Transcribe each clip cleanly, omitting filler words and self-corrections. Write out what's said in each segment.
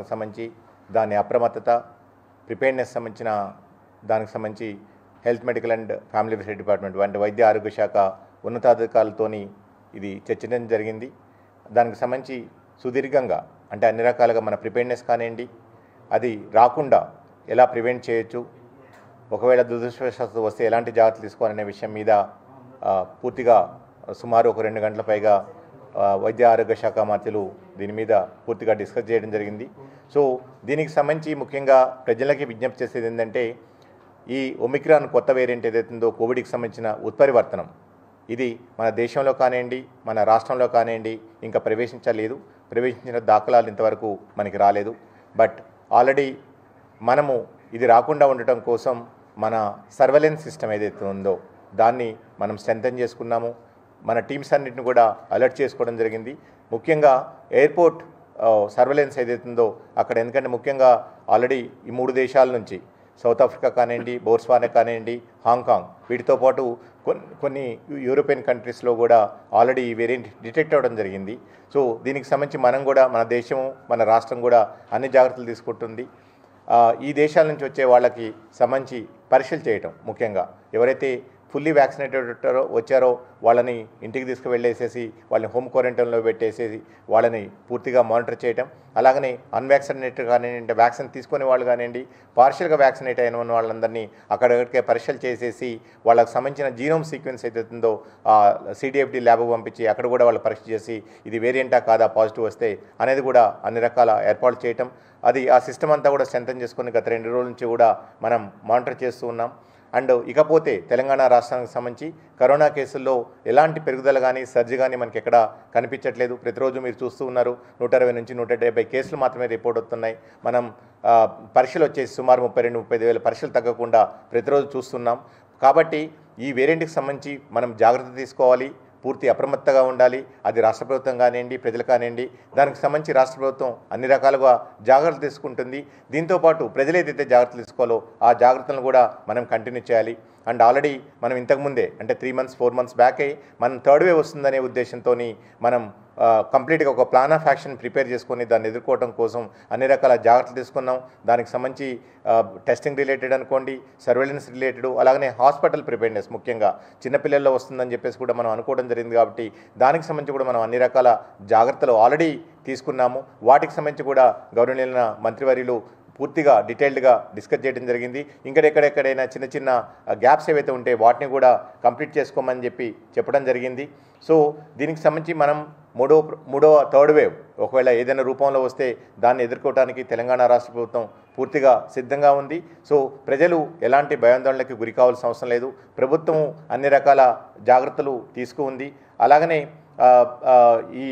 వ్యవస్థాపనకు సంబంధించి దాని అప్రమత్తత, ప్రిపేర్నెస్ సంబంధించిన దానికి సంబంధించి health, medical and family welfare department అంటే వైద్య ఆరోగ్య శాఖ ఉన్నతాధికారులతోని ఇది చర్చించడం జరిగింది. దానికి సంబంధించి సుదీర్ఘంగా అంటే అన్ని రకాలుగా మన ప్రిపేర్నెస్ కానివ్వండి, అది రాకుండా ఎలా ప్రివెంట్ చేయొచ్చు, ఒకవేళ దురదృష్టవశాత్తు వస్తే ఎలాంటి జాగ్రత్తలు తీసుకోవాలనే విషయం మీద పూర్తిగా సుమారు ఒక 2 గంటల పైగా వైద్య ఆరోగ్య శాఖ మంత్రులు దీని మీద పూర్తిగా డిస్కస్ చేయడం జరిగింది. సో దీనికి సంబంధించి ముఖ్యంగా ప్రజలకి విజ్ఞప్తి చేసేది ఏంటంటే, ఈ ఒమిక్రాన్ కొత్త వేరియంట్ ఏదైతుందో కోవిడ్కి సంబంధించిన ఉత్పరివర్తనం, ఇది మన దేశంలో కానివ్వండి, మన రాష్ట్రంలో కానివ్వండి ఇంకా ప్రవేశించిన దాఖలాలు ఇంతవరకు మనకి రాలేదు. బట్ ఆల్రెడీ మనము ఇది రాకుండా ఉండటం కోసం మన సర్వేలెన్స్ సిస్టమ్ ఏదైతే ఉందో దాన్ని మనం స్ట్రెంథెన్ చేసుకున్నాము. మన టీమ్స్ అన్నింటిని కూడా అలర్ట్ చేసుకోవడం జరిగింది. ముఖ్యంగా ఎయిర్పోర్ట్ సర్వేలెన్స్ ఏదైతుందో అక్కడ, ఎందుకంటే ముఖ్యంగా ఆల్రెడీ ఈ 3 దేశాల నుంచి సౌత్ ఆఫ్రికా కానివ్వండి, బోట్స్వానా కానివ్వండి, హాంకాంగ్, వీటితో పాటు కొన్ని యూరోపియన్ కంట్రీస్లో కూడా ఆల్రెడీ ఈ వేరియంట్ డిటెక్ట్ అవ్వడం జరిగింది. సో దీనికి సంబంధించి మనం కూడా, మన దేశం, మన రాష్ట్రం కూడా అన్ని జాగ్రత్తలు తీసుకుంటుంది. ఈ దేశాల నుంచి వచ్చే వాళ్ళకి సంబంధించి పరీక్షలు చేయటం, ముఖ్యంగా ఎవరైతే ఫుల్లీ వ్యాక్సినేటెడ్ వచ్చారో వాళ్ళని ఇంటికి తీసుకువెళ్ళేసేసి వాళ్ళని హోమ్ క్వారంటైన్లో పెట్టేసేసి వాళ్ళని పూర్తిగా మానిటర్ చేయటం, అలాగనే అన్వ్యాక్సినేటెడ్ కానివ్వండి, వ్యాక్సిన్ తీసుకునే వాళ్ళు కానివ్వండి, పార్షియల్గా వ్యాక్సినేట్ అయిన వాళ్ళందరినీ అక్కడికే పరీక్షలు చేసేసి వాళ్ళకి సంబంధించిన జీనోమ్ సీక్వెన్స్ ఏదైతుందో CDFD ల్యాబ్కు పంపించి అక్కడ కూడా వాళ్ళు పరీక్ష చేసి ఇది వేరియంటా కాదా, పాజిటివ్ వస్తే అనేది కూడా అన్ని రకాల ఏర్పాట్లు చేయటం, అది ఆ సిస్టమ్ అంతా కూడా స్ట్రెంథెన్ చేసుకుని గత 2 రోజుల నుంచి కూడా మనం మానిటర్ చేస్తూ ఉన్నాం. అండ్ ఇకపోతే తెలంగాణ రాష్ట్రానికి సంబంధించి కరోనా కేసుల్లో ఎలాంటి పెరుగుదల కానీ సర్జ్ కానీ మనకి ఎక్కడ కనిపించట్లేదు. ప్రతిరోజు మీరు చూస్తూ ఉన్నారు 160 నుంచి 170 కేసులు మాత్రమే రిపోర్ట్ అవుతున్నాయి. మనం పరీక్షలు వచ్చేసి సుమారు 32-35 వేల పరీక్షలు తగ్గకుండా ప్రతిరోజు చూస్తున్నాం. కాబట్టి ఈ వేరియంట్కి సంబంధించి మనం జాగ్రత్త తీసుకోవాలి, పూర్తి అప్రమత్తగా ఉండాలి. అది రాష్ట్ర ప్రభుత్వం కానివ్వండి, ప్రజలు కానివ్వండి, దానికి సంబంధించి రాష్ట్ర ప్రభుత్వం అన్ని రకాలుగా జాగ్రత్తలు తీసుకుంటుంది. దీంతోపాటు ప్రజలు ఏదైతే జాగ్రత్తలు తీసుకోవాలో ఆ జాగ్రత్తలను కూడా మనం కంటిన్యూ చేయాలి. అండ్ ఆల్రెడీ మనం ఇంతకుముందే అంటే 3 months 4 months బ్యాకే మనం 3rd వేవ్ వస్తుందనే ఉద్దేశంతో మనం కంప్లీట్గా ఒక ప్లాన్ ఆఫ్ యాక్షన్ ప్రిపేర్ చేసుకొని దాన్ని ఎదుర్కోవడం కోసం అన్ని రకాల జాగ్రత్తలు తీసుకున్నాం. దానికి సంబంధించి టెస్టింగ్ రిలేటెడ్ అనుకోండి, సర్వేలెన్స్ రిలేటెడ్, అలాగనే హాస్పిటల్ ప్రిపేర్నెస్, ముఖ్యంగా చిన్నపిల్లల్లో వస్తుందని చెప్పేసి కూడా మనం అనుకోవడం జరిగింది. కాబట్టి దానికి సంబంధించి కూడా మనం అన్ని రకాల జాగ్రత్తలు ఆల్రెడీ తీసుకున్నాము. వాటికి సంబంధించి కూడా గౌరవనీయులైన మంత్రివర్యులు పూర్తిగా డీటెయిల్డ్గా డిస్కస్ చేయడం జరిగింది. ఎక్కడైనా చిన్న గ్యాప్స్ ఏవైతే ఉంటే వాటిని కూడా కంప్లీట్ చేసుకోమని చెప్పడం జరిగింది. సో దీనికి సంబంధించి మనం మూడవ 3rd వేవ్ ఒకవేళ ఏదైనా రూపంలో వస్తే దాన్ని ఎదుర్కోవడానికి తెలంగాణ రాష్ట్ర ప్రభుత్వం పూర్తిగా సిద్ధంగా ఉంది. సో ప్రజలు ఎలాంటి భయాందోళనకి గురి కావాల్సిన అవసరం లేదు. ప్రభుత్వం అన్ని రకాల జాగ్రత్తలు తీసుకుంది. అలాగనే ఈ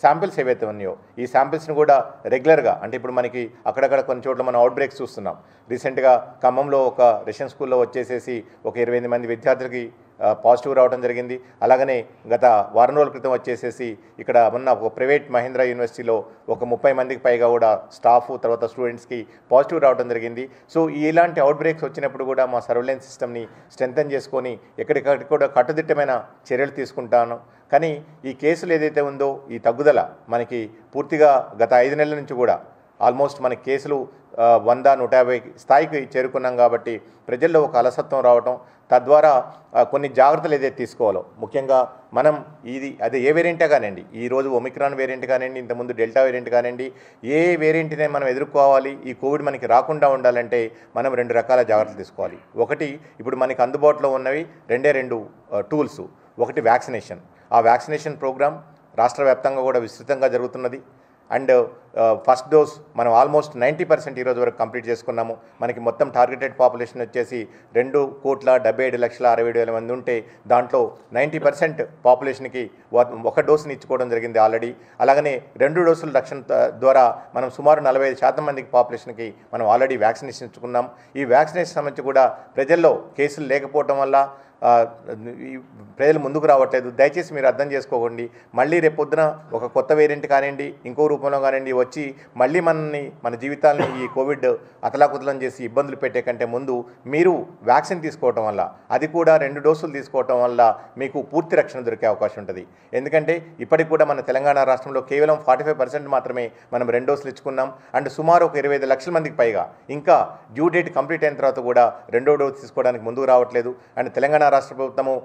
శాంపిల్స్ ఏవైతే ఉన్నాయో ఈ శాంపిల్స్ని కూడా రెగ్యులర్గా, అంటే ఇప్పుడు మనకి అక్కడక్కడ కొన్ని చోట్ల మనం అవుట్ బ్రేక్స్ చూస్తున్నాం. రీసెంట్గా ఖమ్మంలో ఒక రెసిడెన్షియల్ స్కూల్లో వచ్చేసేసి ఒక 28 మంది విద్యార్థులకి పాజిటివ్ రావడం జరిగింది. అలాగనే గత వారం రోజుల క్రితం వచ్చేసేసి ఇక్కడ మొన్న ఒక ప్రైవేట్ మహేంద్ర యూనివర్సిటీలో ఒక 30 మందికి పైగా కూడా స్టాఫ్ తర్వాత స్టూడెంట్స్కి పాజిటివ్ రావడం జరిగింది. సో ఇలాంటి అవుట్ బ్రేక్స్ వచ్చినప్పుడు కూడా మా సర్వేలెన్స్ సిస్టమ్ని స్ట్రెంథెన్ చేసుకొని ఎక్కడికక్కడ కూడా కట్టుదిట్టమైన చర్యలు తీసుకుంటాను. కానీ ఈ కేసులు ఏదైతే ఉందో ఈ తగ్గుదల మనకి పూర్తిగా గత 5 నెలల నుంచి కూడా ఆల్మోస్ట్ మన కేసులు 100-150 స్థాయికి చేరుకున్నాం. కాబట్టి ప్రజల్లో ఒక అలసత్వం రావటం, తద్వారా కొన్ని జాగ్రత్తలు ఏదైతే తీసుకోవాలో, ముఖ్యంగా మనం అదే ఏ వేరియంటే కానివ్వండి, ఈరోజు ఒమిక్రాన్ వేరియంట్ కానివ్వండి, ఇంతకుముందు డెల్టా వేరియంట్ కానివ్వండి, ఏ వేరియంట్నే మనం ఎదుర్కోవాలి, ఈ కోవిడ్ మనకి రాకుండా ఉండాలంటే మనం 2 రకాల జాగ్రత్తలు తీసుకోవాలి. ఒకటి, ఇప్పుడు మనకి అందుబాటులో ఉన్నవి 2 టూల్స్. ఒకటి వ్యాక్సినేషన్. ఆ వ్యాక్సినేషన్ ప్రోగ్రామ్ రాష్ట్ర వ్యాప్తంగా కూడా విస్తృతంగా జరుగుతున్నది. అండ్ ఫస్ట్ డోస్ మనం ఆల్మోస్ట్ 90% ఈరోజు వరకు కంప్లీట్ చేసుకున్నాము. మనకి మొత్తం టార్గెటెడ్ పాపులేషన్ వచ్చేసి 2,77,60,000 మంది ఉంటే దాంట్లో 90% పాపులేషన్కి 1 డోసుని ఇచ్చుకోవడం జరిగింది ఆల్రెడీ. అలాగనే 2 డోసుల రక్షణ ద్వారా మనం సుమారు 45% మందికి పాపులేషన్కి మనం ఆల్రెడీ వ్యాక్సినేషన్ ఇచ్చుకున్నాం. ఈ వ్యాక్సినేషన్ సంబంధించి కూడా ప్రజల్లో కేసులు లేకపోవడం వల్ల ప్రజలు ముందుకు రావట్లేదు. దయచేసి మీరు అర్థం చేసుకోకండి. మళ్ళీ రేపొద్దున ఒక కొత్త వేరియంట్ కానివ్వండి, ఇంకో రూపంలో కానివ్వండి వచ్చి మళ్ళీ మన జీవితాలని ఈ కోవిడ్ అతలాకుతలం చేసి ఇబ్బందులు పెట్టే కంటే ముందు మీరు వ్యాక్సిన్ తీసుకోవటం వల్ల, అది కూడా 2 డోసులు తీసుకోవటం వల్ల మీకు పూర్తి రక్షణ దొరికే అవకాశం ఉంటుంది. ఎందుకంటే ఇప్పటికి కూడా మన తెలంగాణ రాష్ట్రంలో కేవలం 45% మాత్రమే మనం 2 డోసులు ఇచ్చుకున్నాం. అండ్ సుమారు ఒక 25 లక్షల మందికి పైగా ఇంకా డ్యూ డేట్ కంప్లీట్ అయిన తర్వాత కూడా 2వ డోసు తీసుకోవడానికి ముందుకు రావట్లేదు. అండ్ తెలంగాణ రాష్ట్ర ప్రభుత్వము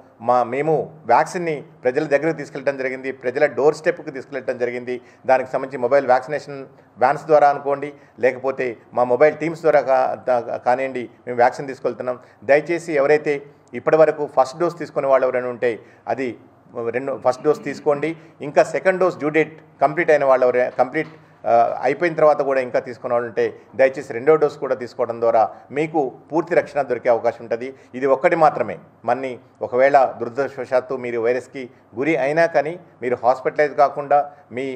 మేము వ్యాక్సిన్ని ప్రజల దగ్గరకు తీసుకెళ్ళడం జరిగింది, ప్రజల డోర్ స్టెప్కి తీసుకెళ్ళడం జరిగింది. దానికి సంబంధించి మొబైల్ వ్యాక్సినేషన్ వ్యాన్స్ ద్వారా అనుకోండి, లేకపోతే మా మొబైల్ టీమ్స్ ద్వారా కానివ్వండి, మేము వ్యాక్సిన్ తీసుకెళ్తున్నాం. దయచేసి ఎవరైతే ఇప్పటి వరకు ఫస్ట్ డోస్ తీసుకునే వాళ్ళు ఎవరైనా ఉంటే అది ఫస్ట్ డోస్ తీసుకోండి. ఇంకా second dose due date complete అయిన వాళ్ళు అయిపోయిన తర్వాత కూడా ఇంకా తీసుకునే వాళ్ళు ఉంటే దయచేసి 2వ డోస్ కూడా తీసుకోవడం ద్వారా మీకు పూర్తి రక్షణ దొరికే అవకాశం ఉంటుంది. ఇది ఒక్కటి మాత్రమే. ఒకవేళ దురదృష్టవశాత్తు మీరు వైరస్కి గురి అయినా కానీ మీరు హాస్పిటలైజ్ కాకుండా, మీ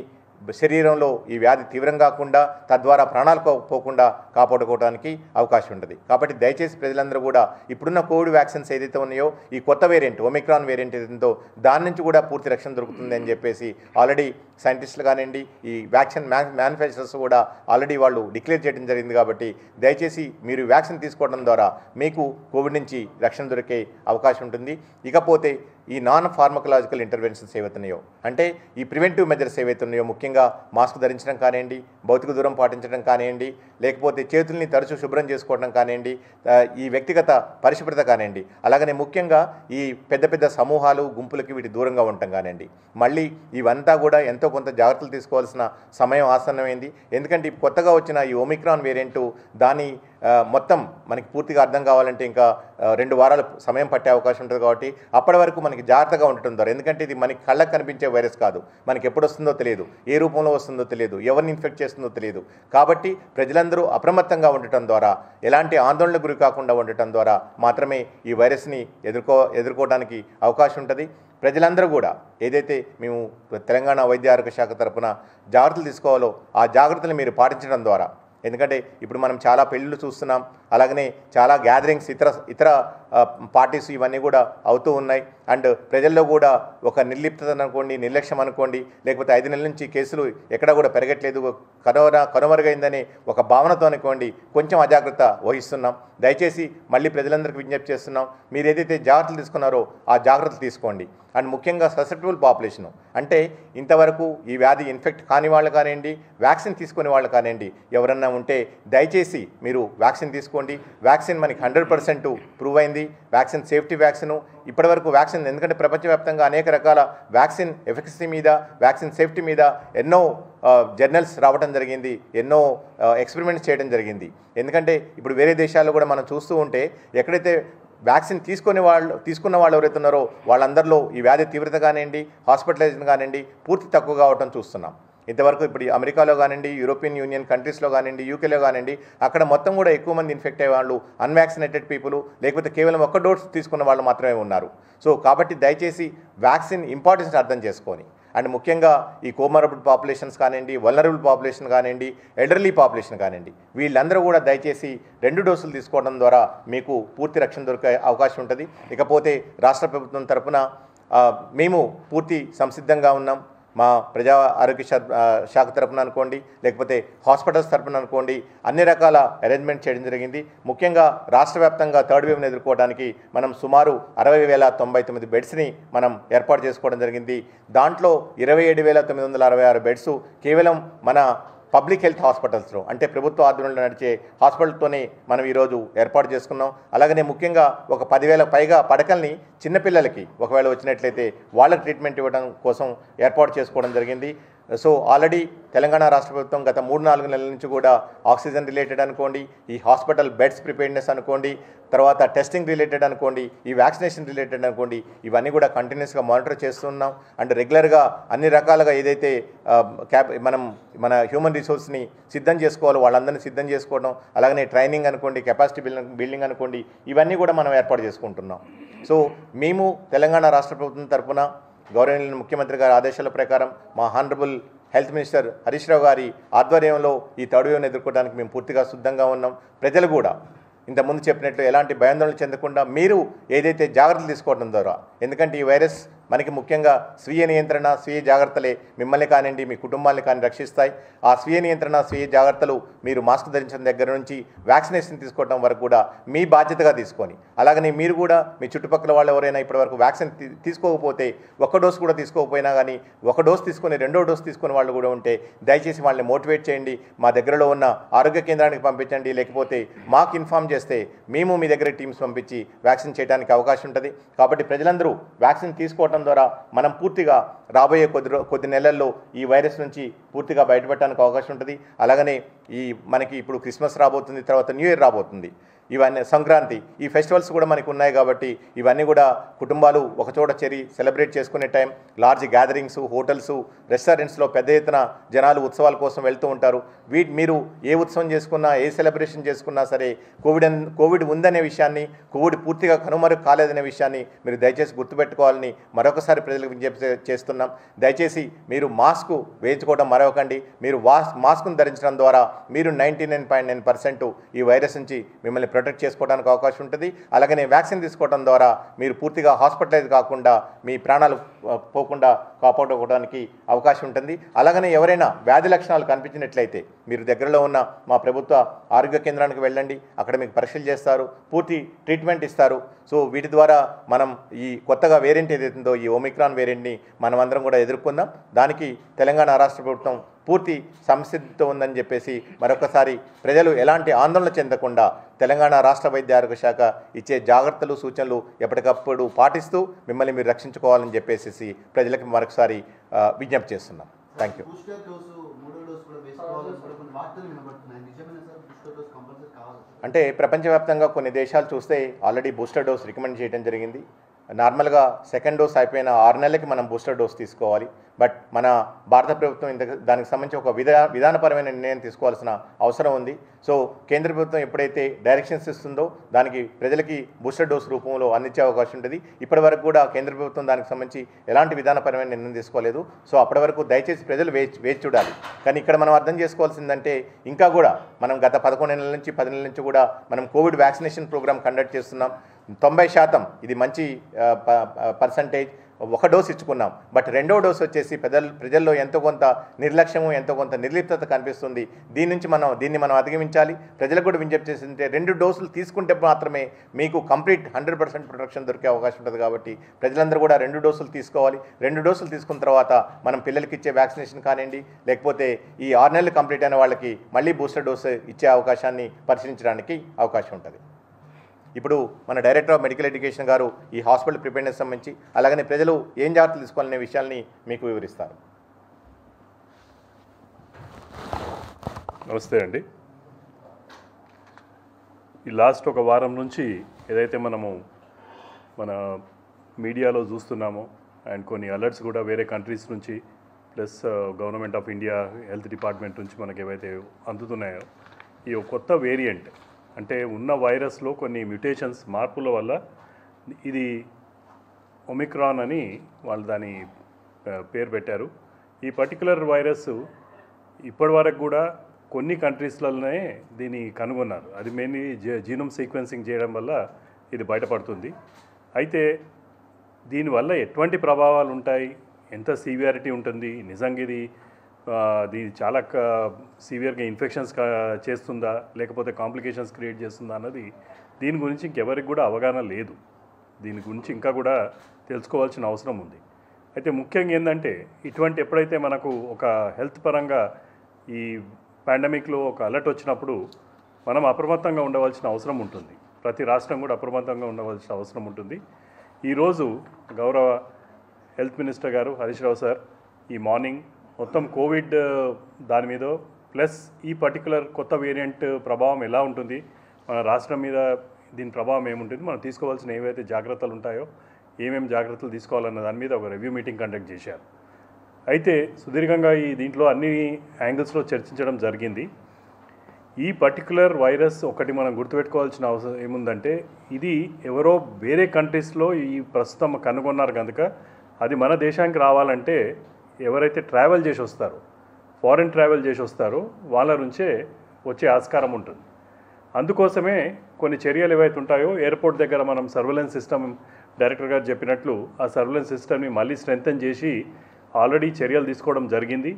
శరీరంలో ఈ వ్యాధి తీవ్రం కాకుండా, తద్వారా ప్రాణాలు పోకుండా కాపాడుకోవడానికి అవకాశం ఉంటుంది. కాబట్టి దయచేసి ప్రజలందరూ కూడా ఇప్పుడున్న కోవిడ్ వ్యాక్సిన్స్ ఏదైతే ఉన్నాయో ఈ కొత్త వేరియంట్ ఒమిక్రాన్ వేరియంట్ ఏదైతే దాని నుంచి కూడా పూర్తి రక్షణ దొరుకుతుంది అని చెప్పేసి ఆల్రెడీ సైంటిస్టులు కానివ్వండి, ఈ వ్యాక్సిన్ మ్యానుఫ్యాక్చరర్స్ కూడా ఆల్రెడీ వాళ్ళు డిక్లేర్ చేయడం జరిగింది. కాబట్టి దయచేసి మీరు వ్యాక్సిన్ తీసుకోవడం ద్వారా మీకు కోవిడ్ నుంచి రక్షణ దొరికే అవకాశం ఉంటుంది. ఇకపోతే ఈ నాన్ ఫార్మకలాజికల్ ఇంటర్వెన్షన్స్ ఏవైతున్నాయో, అంటే ఈ ప్రివెంటివ్ మెజర్స్ ఏవైతున్నాయో, ముఖ్యంగా మాస్క్ ధరించడం కానివ్వండి, భౌతిక దూరం పాటించడం కానివ్వండి, లేకపోతే చేతుల్ని తరచూ శుభ్రం చేసుకోవడం కానివ్వండి, ఈ వ్యక్తిగత పరిశుభ్రత కానివ్వండి, అలాగనే ముఖ్యంగా ఈ పెద్ద పెద్ద సమూహాలు గుంపులకి వీటి దూరంగా ఉండటం కానివ్వండి, మళ్ళీ ఇవంతా కూడా ఎంతో కొంత జాగ్రత్తలు తీసుకోవాల్సిన సమయం ఆసన్నమైంది. ఎందుకంటే కొత్తగా వచ్చిన ఈ ఒమిక్రాన్ వేరియంటు దాని మొత్తం మనకి పూర్తిగా అర్థం కావాలంటే ఇంకా 2 వారాల సమయం పట్టే అవకాశం ఉంటుంది. కాబట్టి అప్పటి వరకు మనకి జాగ్రత్తగా ఉండటం ద్వారా, ఎందుకంటే ఇది మనకి కళ్ళకు కనిపించే వైరస్ కాదు, మనకి ఎప్పుడు వస్తుందో తెలియదు, ఏ రూపంలో వస్తుందో తెలియదు, ఎవరిని ఇన్ఫెక్ట్ చేస్తుందో తెలియదు. కాబట్టి ప్రజలందరూ అప్రమత్తంగా ఉండటం ద్వారా, ఎలాంటి ఆందోళనకు గురి కాకుండా ఉండటం ద్వారా మాత్రమే ఈ వైరస్ని ఎదుర్కోవడానికి అవకాశం ఉంటుంది. ప్రజలందరూ కూడా ఏదైతే మేము తెలంగాణ వైద్య ఆరోగ్య శాఖ తరఫున జాగ్రత్తలు తీసుకోవాలో ఆ జాగ్రత్తలు మీరు పాటించడం ద్వారా, ఎందుకంటే ఇప్పుడు మనం చాలా పెళ్ళిళ్ళు చూస్తున్నాం, అలాగనే చాలా గ్యాదరింగ్స్, ఇతర పార్టీస్ ఇవన్నీ కూడా అవుతూ ఉన్నాయి. అండ్ ప్రజల్లో కూడా ఒక నిర్లిప్తత అనుకోండి, నిర్లక్ష్యం అనుకోండి, లేకపోతే 5 నెలల నుంచి కేసులు ఎక్కడా కూడా పెరగట్లేదు, కనుమరుగైందనే ఒక భావనతో అనుకోండి కొంచెం అజాగ్రత్త వహిస్తున్నాం. దయచేసి మళ్ళీ ప్రజలందరికీ విజ్ఞప్తి చేస్తున్నాం, మీరు ఏదైతే జాగ్రత్తలు తీసుకున్నారో ఆ జాగ్రత్తలు తీసుకోండి. అండ్ ముఖ్యంగా ససెప్టబుల్ పాపులేషను, అంటే ఇంతవరకు ఈ వ్యాధి ఇన్ఫెక్ట్ కాని వాళ్ళు కానివ్వండి, వ్యాక్సిన్ తీసుకునే వాళ్ళు కానివ్వండి, ఎవరన్నా ఉంటే దయచేసి మీరు వ్యాక్సిన్ తీసుకోండి. వ్యాక్సిన్ మనకి 100% ప్రూవ్ అయింది. వ్యాక్సిన్ సేఫ్టీ వ్యాక్సిను ఇప్పటివరకు వ్యాక్సిన్, ఎందుకంటే ప్రపంచవ్యాప్తంగా అనేక రకాల వ్యాక్సిన్ ఎఫికసీ మీద, వ్యాక్సిన్ సేఫ్టీ మీద ఎన్నో జర్నల్స్ రావడం జరిగింది, ఎన్నో ఎక్స్పెరిమెంట్స్ చేయడం జరిగింది. ఎందుకంటే ఇప్పుడు వేరే దేశాల్లో కూడా మనం చూస్తూ ఉంటే ఎక్కడైతే వ్యాక్సిన్ తీసుకున్న వాళ్ళు ఎవరైతే ఉన్నారో వాళ్ళందరిలో ఈ వ్యాధి తీవ్రత కానివ్వండి, హాస్పిటలైజేషన్ కానివ్వండి పూర్తి తక్కువగా అవటం చూస్తున్నాం. ఇంతవరకు ఇప్పుడు అమెరికాలో కానివ్వండి, యూరోపియన్ యూనియన్ కంట్రీస్లో కానివ్వండి, యూకేలో కానివ్వండి, అక్కడ మొత్తం కూడా ఎక్కువ మంది ఇన్ఫెక్ట్ అయ్యే వాళ్ళు అన్వాక్సినేటెడ్ పీపుల్, లేకపోతే కేవలం 1 డోస్ తీసుకున్న వాళ్ళు మాత్రమే ఉన్నారు. సో కాబట్టి దయచేసి వ్యాక్సిన్ ఇంపార్టెన్స్ అర్థం చేసుకొని, అండ్ ముఖ్యంగా ఈ కోమార్బిడ్ పాపులేషన్స్ కానివ్వండి, వల్నరబుల్ పాపులేషన్ కానివ్వండి, ఎల్డర్లీ పాపులేషన్ కానివ్వండి, వీళ్ళందరూ కూడా దయచేసి 2 డోసులు తీసుకోవడం ద్వారా మీకు పూర్తి రక్షణ దొరికే అవకాశం ఉంటుంది. ఇకపోతే రాష్ట్ర ప్రభుత్వం తరఫున మేము పూర్తి సంసిద్ధంగా ఉన్నాం. మా ప్రజా ఆరోగ్య శాఖ తరఫున అనుకోండి, లేకపోతే హాస్పిటల్స్ తరఫున అనుకోండి, అన్ని రకాల అరేంజ్మెంట్ చేయడం జరిగింది. ముఖ్యంగా రాష్ట్ర వ్యాప్తంగా థర్డ్ వేవ్ని ఎదుర్కోవడానికి మనం సుమారు 60,099 బెడ్స్ని మనం ఏర్పాటు చేసుకోవడం జరిగింది. దాంట్లో 27,966 బెడ్స్ కేవలం మన పబ్లిక్ హెల్త్ హాస్పిటల్స్లో, అంటే ప్రభుత్వ ఆధ్వర్యంలో నడిచే హాస్పిటల్తోనే మనం ఈరోజు ఏర్పాటు చేసుకున్నాం. అలాగనే ముఖ్యంగా ఒక 10,000 పైగా పడకల్ని చిన్నపిల్లలకి ఒకవేళ వచ్చినట్లయితే వాళ్ళకి ట్రీట్మెంట్ ఇవ్వడం కోసం ఏర్పాటు చేసుకోవడం జరిగింది. సో ఆల్రెడీ తెలంగాణ రాష్ట్ర ప్రభుత్వం గత 3-4 నెలల నుంచి కూడా ఆక్సిజన్ రిలేటెడ్ అనుకోండి, ఈ హాస్పిటల్ బెడ్స్ ప్రిపేర్డ్నెస్ అనుకోండి, తర్వాత టెస్టింగ్ రిలేటెడ్ అనుకోండి, ఈ వ్యాక్సినేషన్ రిలేటెడ్ అనుకోండి, ఇవన్నీ కూడా కంటిన్యూస్గా మానిటర్ చేస్తున్నాం. అండ్ రెగ్యులర్గా అన్ని రకాలుగా ఏదైతే మన హ్యూమన్ రిసోర్స్ని సిద్ధం చేసుకోవాలో వాళ్ళందరినీ సిద్ధం చేసుకోవడం, అలాగనే ట్రైనింగ్ అనుకోండి, కెపాసిటీ బిల్డింగ్ అనుకోండి, ఇవన్నీ కూడా మనం ఏర్పాటు చేసుకుంటున్నాం. సో మేము తెలంగాణ రాష్ట్ర ప్రభుత్వం తరఫున గౌరవనీయ ముఖ్యమంత్రి గారి ఆదేశాల ప్రకారం మా honourable health minister Harish Rao గారి ఆధ్వర్యంలో ఈ థర్డ్ వేవ్ని ఎదుర్కోవడానికి మేము పూర్తిగా సిద్ధంగా ఉన్నాం. ప్రజలు కూడా ఇంతకుముందు చెప్పినట్లు ఎలాంటి భయాందోళన చెందకుండా మీరు ఏదైతే జాగ్రత్తలు తీసుకోవడం ద్వారా, ఎందుకంటే ఈ వైరస్ మనకి ముఖ్యంగా స్వీయ నియంత్రణ, స్వీయ జాగ్రత్తలే మిమ్మల్ని కానివ్వండి, మీ కుటుంబాన్ని కానీ రక్షిస్తాయి. ఆ స్వీయ నియంత్రణ, స్వీయ జాగ్రత్తలు మీరు మాస్క్ ధరించిన దగ్గర నుంచి వ్యాక్సినేషన్ తీసుకోవడం వరకు కూడా మీ బాధ్యతగా తీసుకొని, అలాగని మీరు కూడా మీ చుట్టుపక్కల వాళ్ళు ఎవరైనా ఇప్పటివరకు వ్యాక్సిన్ తీసుకోకపోతే, ఒక్క డోస్ కూడా తీసుకోకపోయినా కానీ ఒక డోస్ తీసుకొని రెండో డోస్ తీసుకుని వాళ్ళు కూడా ఉంటే దయచేసి వాళ్ళని మోటివేట్ చేయండి. మా దగ్గరలో ఉన్న ఆరోగ్య కేంద్రానికి పంపించండి, లేకపోతే మాకు ఇన్ఫామ్ చేస్తే మేము మీ దగ్గర టీమ్స్ పంపించి వ్యాక్సిన్ చేయడానికి అవకాశం ఉంటుంది. కాబట్టి ప్రజలందరూ వ్యాక్సిన్ తీసుకోవడం ద్వారా మనం పూర్తిగా రాబోయే కొద్ది నెలల్లో ఈ వైరస్ నుంచి పూర్తిగా బయటపడడానికి అవకాశం ఉంటుంది. అలాగనే మనకి ఇప్పుడు క్రిస్మస్ రాబోతుంది, తర్వాత న్యూ ఇయర్ రాబోతుంది, ఇవన్నీ సంక్రాంతి, ఈ ఫెస్టివల్స్ కూడా మనకు ఉన్నాయి. కాబట్టి ఇవన్నీ కూడా కుటుంబాలు ఒకచోట చేరి సెలబ్రేట్ చేసుకునే టైం. లార్జ్ గ్యాదరింగ్స్, హోటల్స్, రెస్టారెంట్స్లో పెద్ద ఎత్తున జనాలు ఉత్సవాల కోసం వెళ్తూ ఉంటారు. మీరు ఏ ఉత్సవం చేసుకున్నా, ఏ సెలబ్రేషన్ చేసుకున్నా సరే కోవిడ్ ఉందనే విషయాన్ని, కోవిడ్ పూర్తిగా కనుమరుగు కాలేదనే విషయాన్ని మీరు దయచేసి గుర్తుపెట్టుకోవాలని మరొకసారి ప్రజలకు విజ్ఞప్తి చేస్తున్నాం. దయచేసి మీరు మాస్క్ వేయించుకోవడం మరొకండి. మీరు మాస్క్ను ధరించడం ద్వారా మీరు 99.9% ఈ వైరస్ నుంచి మిమ్మల్ని ప్రొటెక్ట్ చేసుకోవడానికి అవకాశం ఉంటుంది. అలాగనే వ్యాక్సిన్ తీసుకోవడం ద్వారా మీరు పూర్తిగా హాస్పిటలైజ్ కాకుండా మీ ప్రాణాలు పోకుండా కాపాడుకోవడానికి అవకాశం ఉంటుంది. అలాగనే ఎవరైనా వ్యాధి లక్షణాలు కనిపించినట్లయితే మీరు దగ్గరలో ఉన్న మా ప్రభుత్వ ఆరోగ్య కేంద్రానికి వెళ్ళండి. అక్కడ మీకు పరీక్షలు చేస్తారు, పూర్తి ట్రీట్మెంట్ ఇస్తారు. సో వీటి ద్వారా మనం ఈ కొత్తగా వేరియంట్ ఏదైతుందో ఈ ఒమిక్రాన్ వేరియంట్ని మనమందరం కూడా ఎదుర్కొందాం. దానికి తెలంగాణ రాష్ట్ర ప్రభుత్వం పూర్తి సంసిద్ధతో ఉందని చెప్పేసి మరొకసారి ప్రజలు ఎలాంటి ఆందోళన చెందకుండా తెలంగాణ రాష్ట్ర వైద్య ఆరోగ్య శాఖ ఇచ్చే జాగ్రత్తలు, సూచనలు ఎప్పటికప్పుడు పాటిస్తూ మిమ్మల్ని మీరు రక్షించుకోవాలని చెప్పేసి ప్రజలకు మరొకసారి విజ్ఞప్తి చేస్తున్నాం. Thank you. అంటే ప్రపంచవ్యాప్తంగా కొన్ని దేశాలు చూస్తే ఆల్రెడీ బూస్టర్ డోస్ రికమెండ్ చేయడం జరిగింది. నార్మల్గా సెకండ్ డోస్ అయిపోయిన 6 నెలలకి మనం బూస్టర్ డోస్ తీసుకోవాలి. బట్ మన భారత ప్రభుత్వం దానికి సంబంధించి ఒక విధానపరమైన నిర్ణయం తీసుకోవాల్సిన అవసరం ఉంది. సో కేంద్ర ప్రభుత్వం ఎప్పుడైతే డైరెక్షన్స్ ఇస్తుందో దానికి ప్రజలకి బూస్టర్ డోస్ రూపంలో అందించే అవకాశం ఉంటుంది. ఇప్పటి వరకు కూడా కేంద్ర ప్రభుత్వం దానికి సంబంధించి ఎలాంటి విధానపరమైన నిర్ణయం తీసుకోలేదు. సో అప్పటి వరకు దయచేసి ప్రజలు వేచి చూడాలి. కానీ ఇక్కడ మనం అర్థం చేసుకోవాల్సిందంటే ఇంకా కూడా మనం గత 11 నెలల నుంచి 10 నెలల నుంచి కూడా మనం కోవిడ్ వ్యాక్సినేషన్ ప్రోగ్రామ్ కండక్ట్ చేస్తున్నాం. 90% ఇది మంచి పర్సంటేజ్. ఒక డోస్ ఇచ్చుకున్నాం, బట్ రెండో డోస్ వచ్చేసి ప్రజల్లో ఎంతో కొంత నిర్లక్ష్యము, ఎంతో కొంత నిర్లిప్తత కనిపిస్తుంది. దీన్ని మనం అధిగమించాలి. ప్రజలకు కూడా విజ్ఞప్తి చేస్తుంటే 2 డోసులు తీసుకుంటే మాత్రమే మీకు కంప్లీట్ 100% ప్రొటెక్షన్ దొరికే అవకాశం ఉంటుంది. కాబట్టి ప్రజలందరూ కూడా 2 డోసులు తీసుకోవాలి. 2 డోసులు తీసుకున్న తర్వాత మనం పిల్లలకి ఇచ్చే వ్యాక్సినేషన్ కానివ్వండి, లేకపోతే ఈ 6 నెలలు కంప్లీట్ అయిన వాళ్ళకి మళ్ళీ బూస్టర్ డోసు ఇచ్చే అవకాశాన్ని పరిశీలించడానికి అవకాశం ఉంటుంది. ఇప్పుడు మన డైరెక్టర్ ఆఫ్ మెడికల్ ఎడ్యుకేషన్ గారు ఈ హాస్పిటల్ ప్రిపేర్నెస్ సంబంధించి అలాగనే ప్రజలు ఏం జాగ్రత్తలు తీసుకోవాలనే విషయాల్ని మీకు వివరిస్తారు. నమస్తే అండి. ఈ లాస్ట్ ఒక వారం నుంచి ఏదైతే మనము మన మీడియాలో చూస్తున్నామో అండ్ కొన్ని అలర్ట్స్ కూడా వేరే కంట్రీస్ నుంచి plus government of India health department నుంచి మనకి ఏవైతే అందుతున్నాయో ఈ కొత్త వేరియంట్ అంటే ఉన్న వైరస్లో కొన్ని మ్యుటేషన్స్ మార్పుల వల్ల ఇది ఒమిక్రాన్ అని వాళ్ళు దాని పేరు పెట్టారు. ఈ పర్టికులర్ వైరస్ ఇప్పటివరకు కూడా కొన్ని కంట్రీస్లలోనే దీన్ని కనుగొన్నారు. అది మెయిన్లీ జీనోమ్ సీక్వెన్సింగ్ చేయడం వల్ల ఇది బయటపడుతుంది. అయితే దీనివల్ల ఎటువంటి ప్రభావాలు ఉంటాయి, ఎంత సివియారిటీ ఉంటుంది, నిజంగా ఇది చాలా సివియర్గా ఇన్ఫెక్షన్స్ చేస్తుందా లేకపోతే కాంప్లికేషన్స్ క్రియేట్ చేస్తుందా అన్నది దీని గురించి ఇంకెవరికి కూడా అవగాహన లేదు. దీని గురించి ఇంకా కూడా తెలుసుకోవాల్సిన అవసరం ఉంది. అయితే ముఖ్యంగా ఏంటంటే ఇటువంటి ఎప్పుడైతే మనకు ఒక హెల్త్ పరంగా ఈ పాండమిక్లో ఒక అలర్ట్ వచ్చినప్పుడు మనం అప్రమత్తంగా ఉండవలసిన అవసరం ఉంటుంది. ప్రతి రాష్ట్రం కూడా అప్రమత్తంగా ఉండవలసిన అవసరం ఉంటుంది. ఈరోజు గౌరవ హెల్త్ మినిస్టర్ గారు హరీష్ రావు సార్ ఈ మార్నింగ్ మొత్తం కోవిడ్ దాని మీద ప్లస్ ఈ పర్టికులర్ కొత్త వేరియంట్ ప్రభావం ఎలా ఉంటుంది, మన రాష్ట్రం మీద దీని ప్రభావం ఏముంటుంది, మనం తీసుకోవాల్సిన ఏవైతే జాగ్రత్తలు ఉంటాయో ఏమేమి జాగ్రత్తలు తీసుకోవాలన్న దాని మీద ఒక రివ్యూ మీటింగ్ కండక్ట్ చేశారు. అయితే సుదీర్ఘంగా ఈ దీంట్లో అన్ని యాంగిల్స్లో చర్చించడం జరిగింది. ఈ పర్టికులర్ వైరస్ ఒకటి మనం గుర్తుపెట్టుకోవాల్సిన అవసరం ఏముందంటే ఇది ఎవరో వేరే కంట్రీస్లో ఈ ప్రస్తుతం కనుగొన్నారు కనుక అది మన దేశానికి రావాలంటే ఎవరైతే ట్రావెల్ చేసి వస్తారో, ఫారెన్ ట్రావెల్ చేసి వస్తారో వాళ్ళ నుంచే వచ్చే ఆస్కారం ఉంటుంది. అందుకోసమే కొన్ని చర్యలు ఏవైతే ఉంటాయో ఎయిర్పోర్ట్ దగ్గర మనం సర్వేలెన్స్ సిస్టమ్ డైరెక్టర్ గారు చెప్పినట్లు ఆ సర్వేలెన్స్ సిస్టమ్ని మళ్ళీ స్ట్రెంగ్తన్ చేసి ఆల్రెడీ చర్యలు తీసుకోవడం జరిగింది.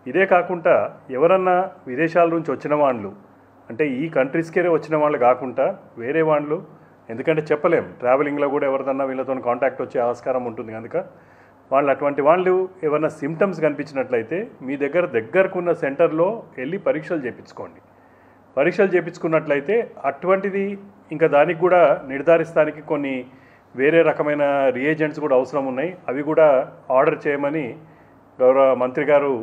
ఇదే కాకుండా ఎవరన్నా విదేశాల నుంచి వచ్చిన వాళ్ళు అంటే ఈ కంట్రీస్కే వచ్చిన వాళ్ళు కాకుండా వేరే వాళ్ళు, ఎందుకంటే చెప్పలేం ట్రావెలింగ్లో కూడా ఎవరిదన్నా వీళ్ళతో కాంటాక్ట్ వచ్చే ఆస్కారం ఉంటుంది కనుక వాళ్ళు అటువంటి వాళ్ళు ఏమైనా సిమ్టమ్స్ కనిపించినట్లయితే మీ దగ్గరకున్న సెంటర్లో వెళ్ళి పరీక్షలు చేయించుకోండి. పరీక్షలు చేయించుకున్నట్లయితే అటువంటిది ఇంకా దానికి కూడా నిర్ధారిస్తానికి కొన్ని వేరే రకమైన రియేజెంట్స్ కూడా అవసరం ఉన్నాయి. అవి కూడా ఆర్డర్ చేయమని గౌరవ మంత్రి గారు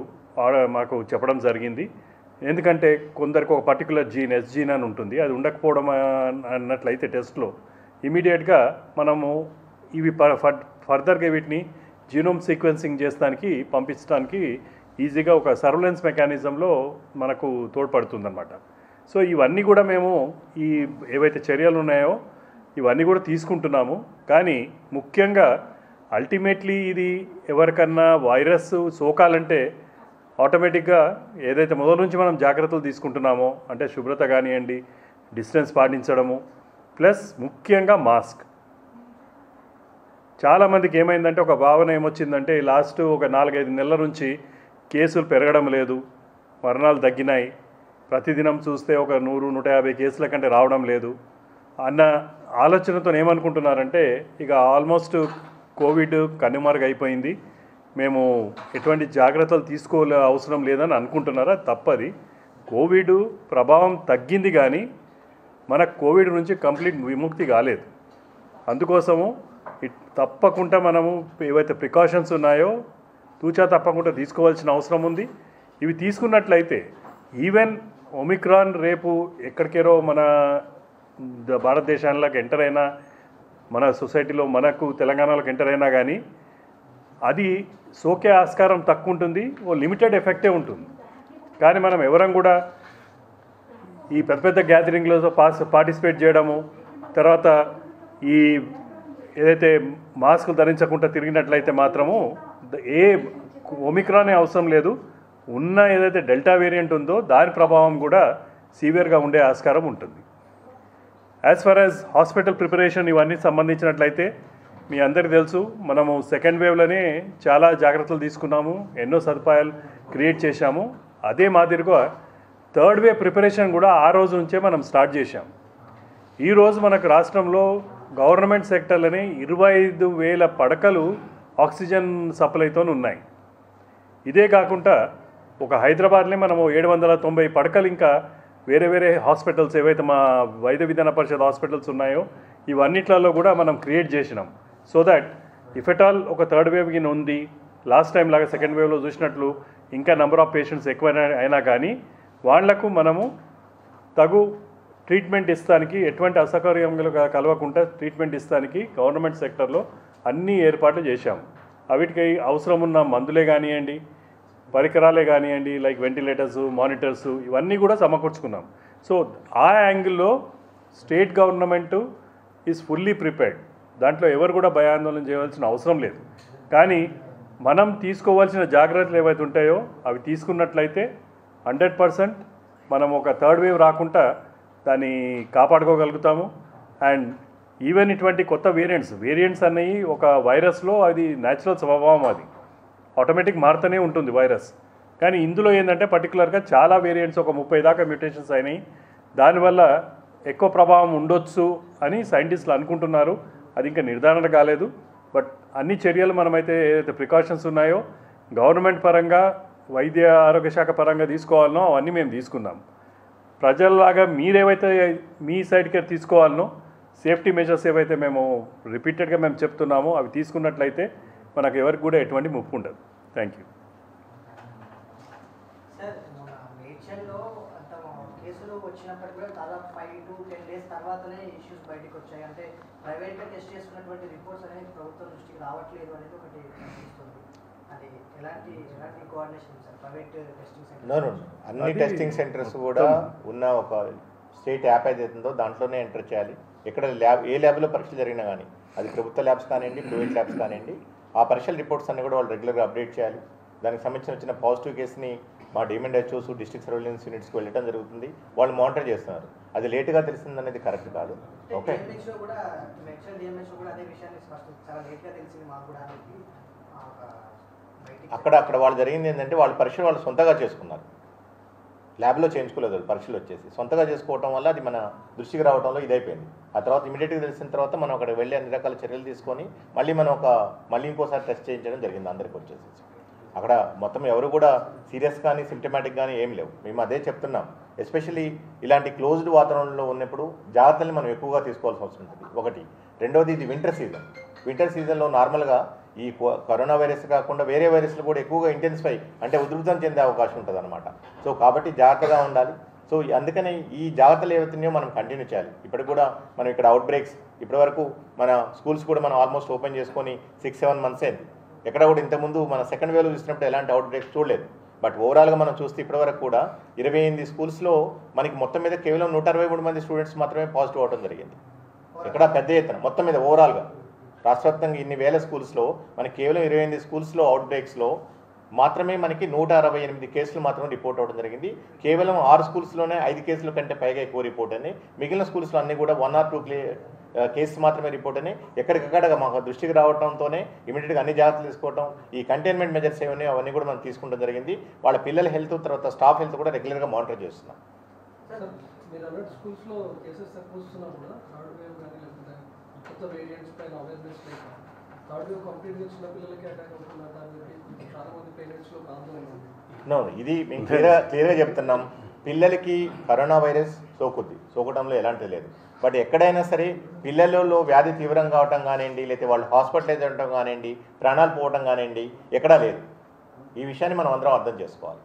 మాకు చెప్పడం జరిగింది. ఎందుకంటే కొందరికి ఒక పర్టికులర్ జీన్ ఎస్జీన్ అని ఉంటుంది, అది ఉండకపోవడం అన్నట్లయితే టెస్ట్లో ఇమీడియట్గా మనము ఇవి ఫర్దర్గా వీటిని జీనోమ్ సీక్వెన్సింగ్ చేస్తానికి పంపించడానికి ఈజీగా ఒక సర్వేలెన్స్ మెకానిజంలో మనకు తోడ్పడుతుందన్నమాట. సో ఇవన్నీ కూడా మేము ఈ ఏవైతే చర్యలు ఉన్నాయో ఇవన్నీ కూడా తీసుకుంటున్నాము. కానీ ముఖ్యంగా అల్టిమేట్లీ ఇది ఎవరికన్నా వైరస్ సోకాలంటే ఆటోమేటిక్గా ఏదైతే మొదటి నుంచి మనం జాగ్రత్తలు తీసుకుంటున్నామో అంటే శుభ్రత కానివ్వండి, డిస్టెన్స్ పాటించడము, ప్లస్ ముఖ్యంగా మాస్క్. చాలామందికి ఏమైందంటే ఒక భావన ఏమొచ్చిందంటే లాస్ట్ ఒక 4-5 నెలల నుంచి కేసులు పెరగడం లేదు, మరణాలు తగ్గినాయి, ప్రతిదినం చూస్తే ఒక 100-150 కేసుల కంటే రావడం లేదు అన్న ఆలోచనతో ఏమనుకుంటున్నారంటే ఇక ఆల్మోస్ట్ కోవిడ్ కనుమరుగైపోయింది, మేము ఎటువంటి జాగ్రత్తలు తీసుకోలే అవసరం లేదని అనుకుంటున్నారా? తప్పది. కోవిడ్ ప్రభావం తగ్గింది కానీ మనకు కోవిడ్ నుంచి కంప్లీట్ విముక్తి కాలేదు. అందుకోసము తప్పకుండా మనము ఏవైతే ప్రికాషన్స్ ఉన్నాయో తూచా తప్పకుండా తీసుకోవాల్సిన అవసరం ఉంది. ఇవి తీసుకున్నట్లయితే ఈవెన్ ఒమిక్రాన్ రేపు ఎక్కడికేరో మన భారతదేశానికి ఎంటర్ అయినా, మన సొసైటీలో మనకు తెలంగాణలోకి ఎంటర్ అయినా కానీ అది సోకే ఆస్కారం తక్కువ ఉంటుంది, ఓ లిమిటెడ్ ఎఫెక్టే ఉంటుంది. కానీ మనం ఎవరం కూడా ఈ పెద్ద పెద్ద గ్యాదరింగ్లో పార్టిసిపేట్ చేయడము, తర్వాత ఈ ఏదైతే మాస్కులు ధరించకుండా తిరిగినట్లయితే మాత్రము ఏ ఒమిక్రానే అవసరం లేదు, ఉన్న ఏదైతే డెల్టా వేరియంట్ ఉందో దాని ప్రభావం కూడా సివియర్గా ఉండే ఆస్కారం ఉంటుంది. As far as hospital preparation ఇవన్నీ సంబంధించినట్లయితే మీ అందరికీ తెలుసు, మనము సెకండ్ వేవ్లోనే చాలా జాగ్రత్తలు తీసుకున్నాము, ఎన్నో సదుపాయాలు క్రియేట్ చేశాము. అదే మాదిరిగా థర్డ్ వేవ్ ప్రిపరేషన్ కూడా ఆ రోజు నుంచే మనం స్టార్ట్ చేశాం. ఈరోజు మనకు రాష్ట్రంలో గవర్నమెంట్ సెక్టర్లోనే 25,000 పడకలు ఆక్సిజన్ సప్లైతో ఉన్నాయి. ఇదే కాకుండా ఒక హైదరాబాద్లో మనము 790 పడకలు ఇంకా వేరే వేరే హాస్పిటల్స్ ఏవైతే మా వైద్య విధాన పరిషత్ హాస్పిటల్స్ ఉన్నాయో ఇవన్నిట్లలో కూడా మనం క్రియేట్ చేసినాం. So that if at all ఒక థర్డ్ వేవ్ కింద ఉంది, లాస్ట్ టైం లాగా సెకండ్ వేవ్లో చూసినట్లు ఇంకా నెంబర్ ఆఫ్ పేషెంట్స్ ఎక్కువ అయినా కానీ వాళ్లకు మనము తగు ట్రీట్మెంట్ ఇస్తానికి, ఎటువంటి అసౌకర్యములు కలవకుండా ట్రీట్మెంట్ ఇస్తానికి గవర్నమెంట్ సెక్టర్లో అన్ని ఏర్పాట్లు చేశాము. వీటికి అవసరం ఉన్న మందులే కానివ్వండి, పరికరాలే కానివ్వండి, లైక్ వెంటిలేటర్స్, మానిటర్స్ ఇవన్నీ కూడా సమకూర్చుకున్నాం. సో ఆ యాంగిల్లో state government is fully prepared. దాంట్లో ఎవరు కూడా భయాందోళన చేయవలసిన అవసరం లేదు. కానీ మనం తీసుకోవాల్సిన జాగ్రత్తలు ఏవైతే ఉంటాయో అవి తీసుకున్నట్లయితే 100% మనం ఒక థర్డ్ వేవ్ రాకుండా దాన్ని కాపాడుకోగలుగుతాము. అండ్ ఈవెన్ ఇటువంటి కొత్త వేరియంట్స్ అన్నవి ఒక వైరస్లో అది న్యాచురల్ స్వభావం, అది ఆటోమేటిక్ మారుతూనే ఉంటుంది వైరస్. కానీ ఇందులో ఏంటంటే పర్టికులర్గా చాలా వేరియంట్స్ ఒక 30 దాకా మ్యూటేషన్స్ అయినాయి, దానివల్ల ఎక్కువ ప్రభావం ఉండొచ్చు అని సైంటిస్టులు అనుకుంటున్నారు. అది ఇంకా నిర్ధారణ కాలేదు. బట్ అన్ని చర్యలు మనమైతే ఏదైతే ప్రికాషన్స్ ఉన్నాయో గవర్నమెంట్ పరంగా, వైద్య ఆరోగ్య శాఖ పరంగా తీసుకోవాలనో అవన్నీ మేము తీసుకున్నాం. ప్రజల్లాగా మీరేవైతే మీ సైడ్కి తీసుకోవాలనో సేఫ్టీ మెజర్స్ ఏవైతే మేము రిపీటెడ్గా మేము చెప్తున్నామో అవి తీసుకున్నట్లయితే మనకు ఎవరికి కూడా ఎటువంటి ముప్పు ఉండదు. Thank you. కేసులు వచ్చినప్పటికీ కూడా దాదాపు 5 to 10 days తర్వాతనే ఇష్యూస్ బయటకు వచ్చాయి. అంటే ప్రైవేట్గా టెస్ట్ చేసుకున్నటువంటి రిపోర్ట్స్ అనేది ప్రభుత్వం దృష్టికి రావట్లేదు అనేది ఒకటి కనిపిస్తుంది. అది ఎలాంటి coordination sir private testing centre? అన్ని టెస్టింగ్ సెంటర్స్ కూడా ఉన్న ఒక స్టేట్ యాప్ ఏదైతే ఉందో దాంట్లోనే ఎంటర్ చేయాలి. ఎక్కడ ఏ ల్యాబ్లో పరీక్షలు జరిగినా కానీ, అది ప్రభుత్వ ల్యాబ్స్ కానివ్వండి, ప్రైవేట్ ల్యాబ్స్ కానివ్వండి, ఆ పరీక్షల రిపోర్ట్స్ అన్ని కూడా వాళ్ళు రెగ్యులర్గా అప్డేట్ చేయాలి. దానికి సంబంధించిన పాజిటివ్ కేసుని మా డీమెండ్ హెచ్ఓస్ డిస్ట్రిక్ట్ సర్వేలెన్స్ యూనిట్స్కి వెళ్ళడం జరుగుతుంది, వాళ్ళు మానిటర్ చేస్తున్నారు. అది లేటుగా తెలిసిందనేది కరెక్ట్ కాదు. ఓకే, డిఎంహెచ్ఓ కూడా అదే విషయాన్ని చాలా లేట్గా తెలిసింది మాకు కూడా అనేది అక్కడ వాళ్ళు జరిగింది ఏంటంటే వాళ్ళ పరీక్షలు వాళ్ళు సొంతగా చేసుకున్నారు, ల్యాబ్లో చేయించుకోలేదు. వాళ్ళు పరీక్షలు వచ్చేసి సొంతగా చేసుకోవడం వల్ల అది మన దృష్టికి రావడంలో ఇదైపోయింది. ఆ తర్వాత ఇమీడియట్గా తెలిసిన తర్వాత మనం అక్కడికి వెళ్ళి అన్ని రకాల చర్యలు తీసుకొని మళ్ళీ ఇంకోసారి టెస్ట్ చేయించడం జరిగింది అందరికి వచ్చేసి. అక్కడ మొత్తం ఎవరు కూడా సీరియస్ కానీ సిమ్టమాటిక్ కానీ ఏం లేవు. మేము అదే చెప్తున్నాం, ఎస్పెషల్లీ ఇలాంటి క్లోజ్డ్ వాతావరణంలో ఉన్నప్పుడు జాగ్రత్తల్ని మనం ఎక్కువగా తీసుకోవాల్సి వస్తుంది. ఒకటి. రెండవది, ఇది వింటర్ సీజన్లో నార్మల్గా ఈ కరోనా వైరస్ కాకుండా వేరే వైరస్లు కూడా ఎక్కువగా ఇంటెన్సిఫై అంటే ఉధృతం చెందే అవకాశం ఉంటుంది అనమాట. సో కాబట్టి జాగ్రత్తగా ఉండాలి. సో అందుకని ఈ జాగ్రత్తలు ఏవైతున్నాయో మనం కంటిన్యూ చేయాలి. ఇప్పటికి కూడా మనం ఇక్కడ అవుట్ బ్రేక్స్ ఇప్పటి వరకు మన స్కూల్స్ కూడా మనం ఆల్మోస్ట్ ఓపెన్ చేసుకొని 6-7 months అయింది. ఎక్కడ కూడా ఇంతకుముందు మన సెకండ్ వేవ్లో చూసినప్పుడు ఎలాంటి అవుట్ బ్రేక్స్ చూడలేదు. బట్ ఓవరాల్గా మనం చూస్తే ఇప్పటివరకు కూడా 28 స్కూల్స్లో మనకి మొత్తం మీద కేవలం 163 మంది స్టూడెంట్స్ మాత్రమే పాజిటివ్ అవడం జరిగింది. ఇక్కడ పెద్ద ఎత్తున మొత్తం మీద ఓవరాల్గా రాష్ట్రవ్యాప్తంగా ఇన్ని వేల స్కూల్స్లో మనకి కేవలం 28 స్కూల్స్లో అవుట్ బ్రేక్స్లో మాత్రమే మనకి 168 కేసులు మాత్రమే రిపోర్ట్ అవ్వడం జరిగింది. కేవలం 6 స్కూల్స్లోనే 5 కేసుల కంటే పైగా ఎక్కువ రిపోర్ట్ అని, మిగిలిన స్కూల్స్లో అన్నీ కూడా 1 or 2 కేసెస్ మాత్రమే రిపోర్ట్ అని ఎక్కడికక్కడ మాకు దృష్టికి రావడంతోనే ఇమీడియట్గా అన్ని జాగ్రత్తలు తీసుకోవడం, ఈ కంటైన్మెంట్ మెజర్స్ ఏమన్నా అవన్నీ కూడా మనం తీసుకుంటం జరిగింది. వాళ్ళ పిల్లల హెల్త్ తర్వాత స్టాఫ్ హెల్త్ కూడా రెగ్యులర్గా మానిటర్ చేస్తున్నాం. మీరు అన్నట్టు స్కూల్స్లో కేసెస్ తక్కువ వస్తున్నా కూడా థర్డ్ వేవ్ కానీ లేకపోతే కొత్త వేరియంట్స్ పైన అవేర్నెస్ లేక థర్డ్ వేవ్ కంప్లీట్గా చిన్న పిల్లలకి అటాక్ అవుతున్నారు. దానికి చాలా మంది పేరెంట్స్లో ఆందోళన ఉంది. నో, ఇది మేము క్లియర్గా చెప్తున్నాం, పిల్లలకి కరోనా వైరస్ సోకటంలో ఎలాంటిది లేదు. బట్ ఎక్కడైనా సరే పిల్లలలో వ్యాధి తీవ్రంగా అవటం కానివ్వండి, లేకపోతే వాళ్ళు హాస్పిటలైజ్ అవ్వడం కానివ్వండి, ప్రాణాలు పోవడం కానివ్వండి ఎక్కడా లేదు. ఈ విషయాన్ని మనం అందరం అర్థం చేసుకోవాలి.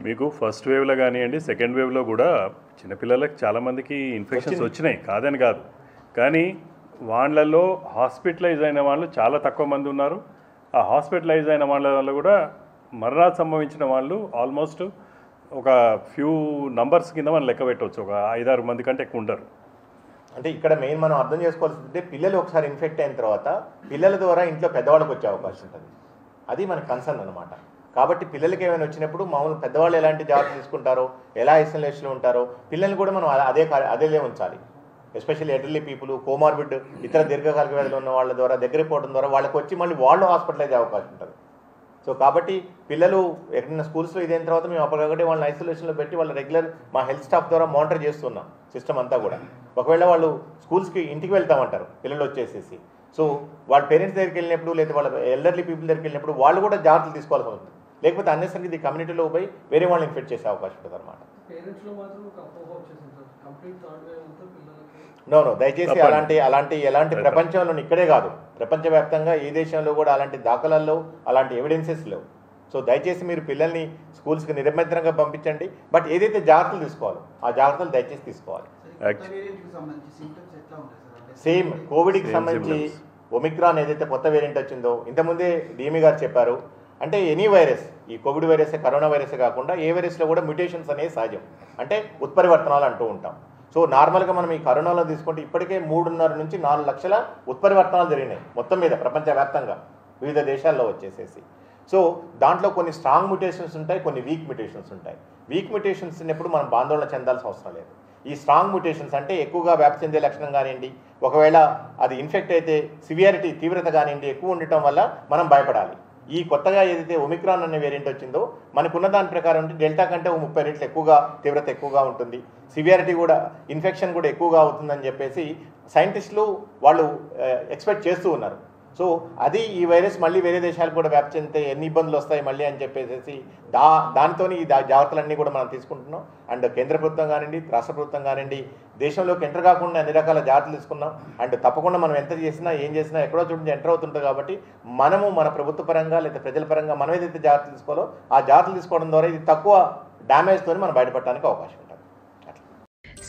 మీకు ఫస్ట్ వేవ్లో కానివ్వండి, సెకండ్ వేవ్లో కూడా చిన్నపిల్లలకు చాలామందికి ఇన్ఫెక్షన్స్ వచ్చినాయి, కాదని కాదు. కానీ వాళ్ళల్లో హాస్పిటలైజ్ అయిన వాళ్ళు చాలా తక్కువ మంది ఉన్నారు. ఆ హాస్పిటలైజ్ అయిన వాళ్ళ కూడా మరణాలు సంభవించిన వాళ్ళు ఆల్మోస్ట్ ఒక ఫ్యూ నంబర్స్ కింద మనం లెక్క పెట్టవచ్చు. ఒక 5-6 మంది కంటే ఎక్కువ ఉంటారు. అంటే ఇక్కడ మెయిన్ మనం అర్థం చేసుకోవాల్సిందంటే పిల్లలు ఒకసారి ఇన్ఫెక్ట్ అయిన తర్వాత పిల్లల ద్వారా ఇంట్లో పెద్దవాళ్ళకి వచ్చే అవకాశం ఉంటుంది. అది మనకి కన్సర్న్ అనమాట. కాబట్టి పిల్లలకి ఏమైనా వచ్చినప్పుడు మామూలు పెద్దవాళ్ళు ఎలాంటి జాగ్రత్తలు తీసుకుంటారో, ఎలా ఐసోలేషన్లో ఉంటారో పిల్లల్ని కూడా మనం అదేలే ఉంచాలి. ఎస్పెషల్లీ ఎల్డర్లీ పీపుల్, కోమార్బిడ్ ఇతర దీర్ఘకాలిక వ్యాధులు ఉన్న వాళ్ళ ద్వారా దగ్గరికి పోవడం ద్వారా వాళ్ళకి వచ్చి మళ్ళీ వాళ్ళు హాస్పిటలైజ్ అయ్యే అవకాశం ఉంటుంది. సో కాబట్టి పిల్లలు ఎక్కడైనా స్కూల్స్లో ఇదైన తర్వాత మేము అప్పటికక్కడే వాళ్ళని ఐసోలేషన్లో పెట్టి వాళ్ళ రెగ్యులర్ మా హెల్త్ స్టాఫ్ ద్వారా మానిటర్ చేస్తున్నాం సిస్టమ్ అంతా కూడా. ఒకవేళ వాళ్ళు స్కూల్స్కి ఇంటికి వెళ్తామంటారు పిల్లలు వచ్చేసేసి, సో వాళ్ళ పేరెంట్స్ దగ్గరికి వెళ్ళినప్పుడు లేదా వాళ్ళ ఎల్డర్లీ పీపుల్ దగ్గరికి వెళ్ళినప్పుడు వాళ్ళు కూడా జాగ్రత్తలు తీసుకోవాల్సి ఉంటుంది. లేకపోతే అన్నెసరికి ఇది కమ్యూనిటీలో పోయి వేరే వాళ్ళని ఇన్ఫెక్ట్ చేసే అవకాశం ఉంటుంది అనమాట. నో, దయచేసి అలాంటి ప్రపంచంలో ఇక్కడే కాదు, ప్రపంచవ్యాప్తంగా ఏ దేశంలో కూడా అలాంటి దాఖలాల్లో అలాంటి ఎవిడెన్సెస్ లేవు. సో దయచేసి మీరు పిల్లల్ని స్కూల్స్కి నిరభ్యంతరంగా పంపించండి. బట్ ఏదైతే జాగ్రత్తలు తీసుకోవాలో ఆ జాగ్రత్తలు దయచేసి తీసుకోవాలి. సేమ్ కోవిడ్కి సంబంధించి ఒమిక్రాన్ ఏదైతే కొత్త వేరియంట్ వచ్చిందో ఇంతకుముందే డిఎంఈ గారు చెప్పారు. అంటే ఎనీ వైరస్, ఈ కోవిడ్ వైరస్ కరోనా వైరస్ కాకుండా ఏ వైరస్లో కూడా మ్యుటేషన్స్ అనేవి సహజం, అంటే ఉత్పరివర్తనాలు అంటూ ఉంటాం. సో నార్మల్గా మనం ఈ కరోనాలో తీసుకుంటే ఇప్పటికే 3.5 నుంచి 4 లక్షల ఉత్పరివర్తనాలు జరిగినాయి మొత్తం మీద ప్రపంచవ్యాప్తంగా వివిధ దేశాల్లో వచ్చేసేసి. సో దాంట్లో కొన్ని స్ట్రాంగ్ మ్యుటేషన్స్ ఉంటాయి, కొన్ని వీక్ మ్యుటేషన్స్ ఉంటాయి. వీక్ మ్యుటేషన్స్ ఉన్నప్పుడు మనం ఆందోళన చెందాల్సిన అవసరం లేదు. ఈ స్ట్రాంగ్ మ్యుటేషన్స్ అంటే ఎక్కువగా వ్యాప్తి చెందే లక్షణం కానివ్వండి, ఒకవేళ అది ఇన్ఫెక్ట్ అయితే సివియారిటీ తీవ్రత కానివ్వండి ఎక్కువ ఉండటం వల్ల మనం భయపడాలి. ఈ కొత్తగా ఏదైతే ఒమిక్రాన్ అనే వేరియంట్ వచ్చిందో మనకున్న దాని ప్రకారం డెల్టా కంటే 30 రెట్లు ఎక్కువగా తీవ్రత ఎక్కువగా ఉంటుంది, సివియారిటీ కూడా ఇన్ఫెక్షన్ కూడా ఎక్కువగా అవుతుందని చెప్పేసి సైంటిస్టులు వాళ్ళు ఎక్స్పెక్ట్ చేస్తూ ఉన్నారు. సో అది ఈ వైరస్ మళ్ళీ వేరే దేశాలకు కూడా వ్యాప్తి చెందితే ఎన్ని ఇబ్బందులు వస్తాయి మళ్ళీ అని చెప్పేసి దానితో ఈ జాగ్రత్తలన్నీ కూడా మనం తీసుకుంటున్నాం. అండ్ కేంద్ర ప్రభుత్వం కానివ్వండి, రాష్ట్ర ప్రభుత్వం కానివ్వండి, దేశంలోకి ఎంటర్ కాకుండా అన్ని రకాల జాగ్రత్తలు తీసుకున్నాం. అండ్ తప్పకుండా మనం ఎంత చేసినా ఏం చేసినా ఎక్కడో చూడండి ఎంటర్ అవుతుంటుంది. కాబట్టి మనము మన ప్రభుత్వ పరంగా లేదా ప్రజల పరంగా మనం ఏదైతే జాగ్రత్తలు తీసుకోవాలో ఆ జాగ్రత్తలు తీసుకోవడం ద్వారా ఇది తక్కువ డ్యామేజ్తో మనం బయటపడడానికి అవకాశం ఉంటుంది.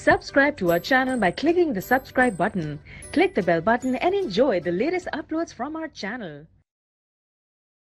Subscribe to our channel by clicking the subscribe button. Click the bell button and enjoy the latest uploads from our channel.